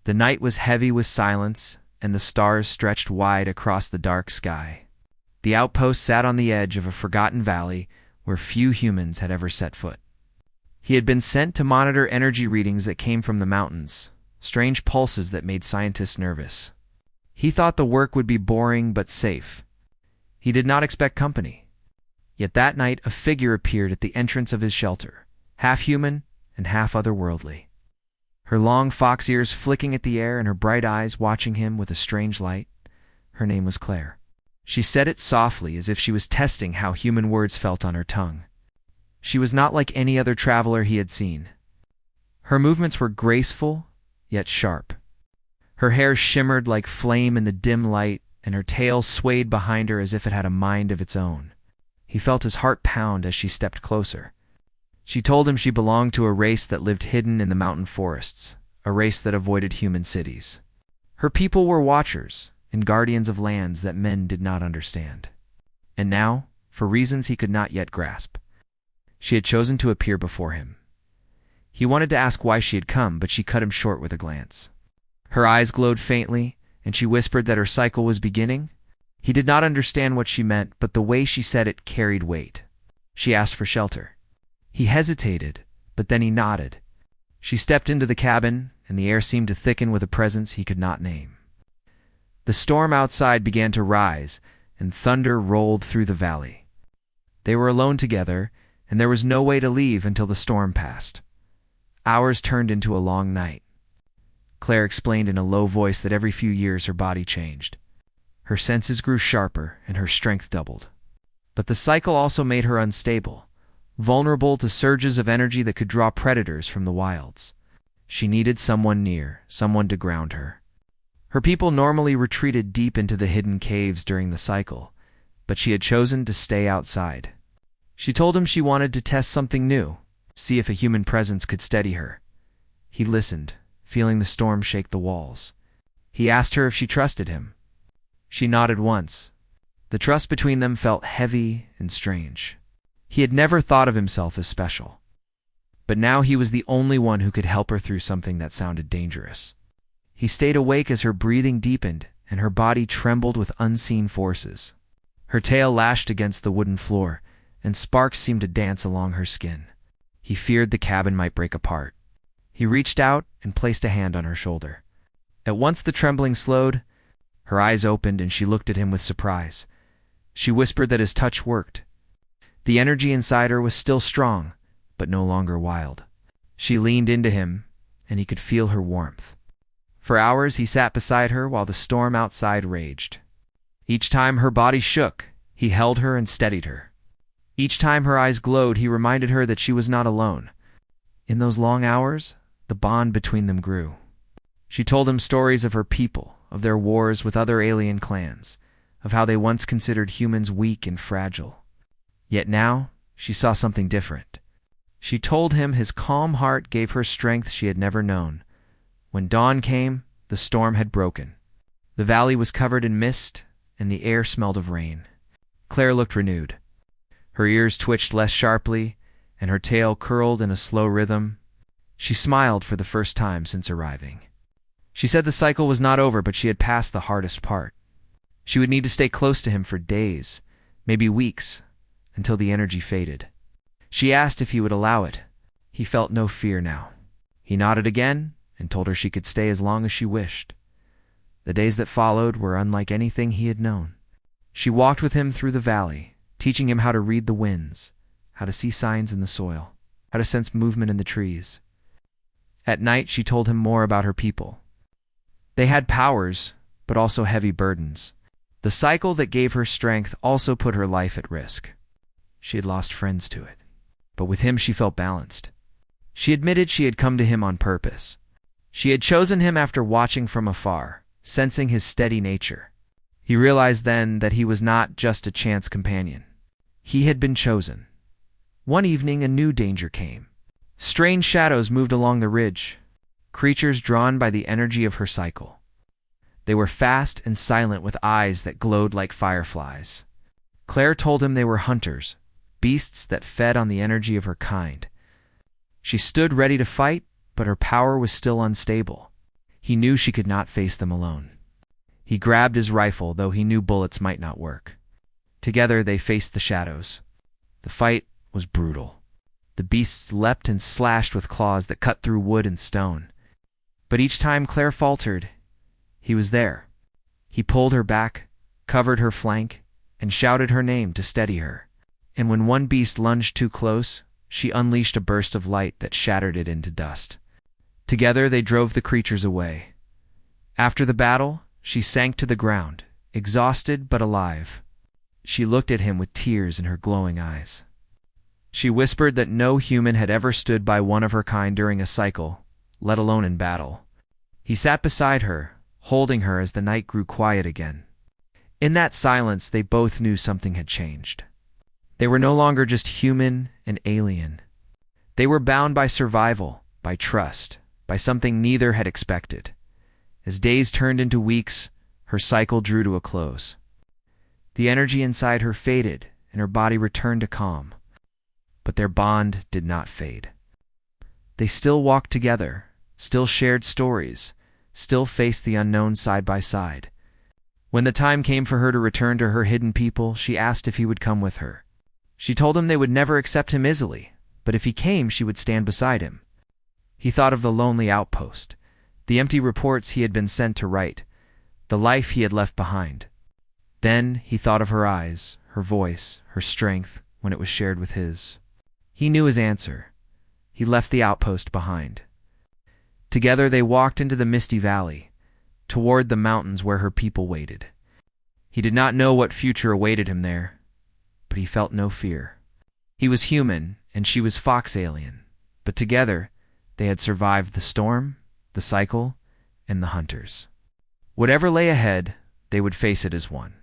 The night was heavy with silence, and the stars stretched wide across the dark sky. The outpost sat on the edge of a forgotten valley where few humans had ever set foot. He had been sent to monitor energy readings that came from the mountains, strange pulses that made scientists nervous. He thought the work would be boring but safe. He did not expect company. Yet that night a figure appeared at the entrance of his shelter, half human and half otherworldly. Her long fox ears flicking at the air and her bright eyes watching him with a strange light. Her name was Claire. She said it softly as if she was testing how human words felt on her tongue. She was not like any other traveler he had seen. Her movements were graceful, yet sharp. Her hair shimmered like flame in the dim light, and her tail swayed behind her as if it had a mind of its own. He felt his heart pound as she stepped closer. She told him she belonged to a race that lived hidden in the mountain forests, a race that avoided human cities. Her people were watchers and guardians of lands that men did not understand. And now, for reasons he could not yet grasp, she had chosen to appear before him. He wanted to ask why she had come, but she cut him short with a glance. Her eyes glowed faintly, and she whispered that her cycle was beginning. He did not understand what she meant, but the way she said it carried weight. She asked for shelter. He hesitated, but then he nodded. She stepped into the cabin, and the air seemed to thicken with a presence he could not name. The storm outside began to rise, and thunder rolled through the valley. They were alone together, and there was no way to leave until the storm passed. Hours turned into a long night. Claire explained in a low voice that every few years her body changed. Her senses grew sharper, and her strength doubled. But the cycle also made her unstable, vulnerable to surges of energy that could draw predators from the wilds. She needed someone near, someone to ground her. Her people normally retreated deep into the hidden caves during the cycle, but she had chosen to stay outside. She told him she wanted to test something new, see if a human presence could steady her. He listened, feeling the storm shake the walls. He asked her if she trusted him. She nodded once. The trust between them felt heavy and strange. He had never thought of himself as special. But now he was the only one who could help her through something that sounded dangerous. He stayed awake as her breathing deepened and her body trembled with unseen forces. Her tail lashed against the wooden floor, and sparks seemed to dance along her skin. He feared the cabin might break apart. He reached out and placed a hand on her shoulder. At once the trembling slowed. Her eyes opened and she looked at him with surprise. She whispered that his touch worked. The energy inside her was still strong, but no longer wild. She leaned into him, and he could feel her warmth. For hours he sat beside her while the storm outside raged. Each time her body shook, he held her and steadied her. Each time her eyes glowed, he reminded her that she was not alone. In those long hours, the bond between them grew. She told him stories of her people, of their wars with other alien clans, of how they once considered humans weak and fragile. Yet now, she saw something different. She told him his calm heart gave her strength she had never known. When dawn came, the storm had broken. The valley was covered in mist, and the air smelled of rain. Claire looked renewed. Her ears twitched less sharply, and her tail curled in a slow rhythm. She smiled for the first time since arriving. She said the cycle was not over, but she had passed the hardest part. She would need to stay close to him for days, maybe weeks, until the energy faded. She asked if he would allow it. He felt no fear now. He nodded again and told her she could stay as long as she wished. The days that followed were unlike anything he had known. She walked with him through the valley, teaching him how to read the winds, how to see signs in the soil, how to sense movement in the trees. At night, she told him more about her people. They had powers, but also heavy burdens. The cycle that gave her strength also put her life at risk. She had lost friends to it, but with him she felt balanced. She admitted she had come to him on purpose. She had chosen him after watching from afar, sensing his steady nature. He realized then that he was not just a chance companion. He had been chosen. One evening, a new danger came. Strange shadows moved along the ridge, creatures drawn by the energy of her cycle. They were fast and silent with eyes that glowed like fireflies. Claire told him they were hunters, beasts that fed on the energy of her kind. She stood ready to fight, but her power was still unstable. He knew she could not face them alone. He grabbed his rifle, though he knew bullets might not work. Together they faced the shadows. The fight was brutal. The beasts leapt and slashed with claws that cut through wood and stone. But each time Claire faltered, he was there. He pulled her back, covered her flank, and shouted her name to steady her. And when one beast lunged too close, she unleashed a burst of light that shattered it into dust. Together they drove the creatures away. After the battle, she sank to the ground, exhausted but alive. She looked at him with tears in her glowing eyes. She whispered that no human had ever stood by one of her kind during a cycle, let alone in battle. He sat beside her, holding her as the night grew quiet again. In that silence, they both knew something had changed. They were no longer just human and alien. They were bound by survival, by trust, by something neither had expected. As days turned into weeks, her cycle drew to a close. The energy inside her faded, and her body returned to calm. But their bond did not fade. They still walked together, still shared stories, still faced the unknown side by side. When the time came for her to return to her hidden people, she asked if he would come with her. She told him they would never accept him easily, but if he came, she would stand beside him. He thought of the lonely outpost, the empty reports he had been sent to write, the life he had left behind. Then he thought of her eyes, her voice, her strength when it was shared with his. He knew his answer. He left the outpost behind. Together they walked into the misty valley, toward the mountains where her people waited. He did not know what future awaited him there, but he felt no fear. He was human, and she was fox alien, but together they had survived the storm, the cycle, and the hunters. Whatever lay ahead, they would face it as one.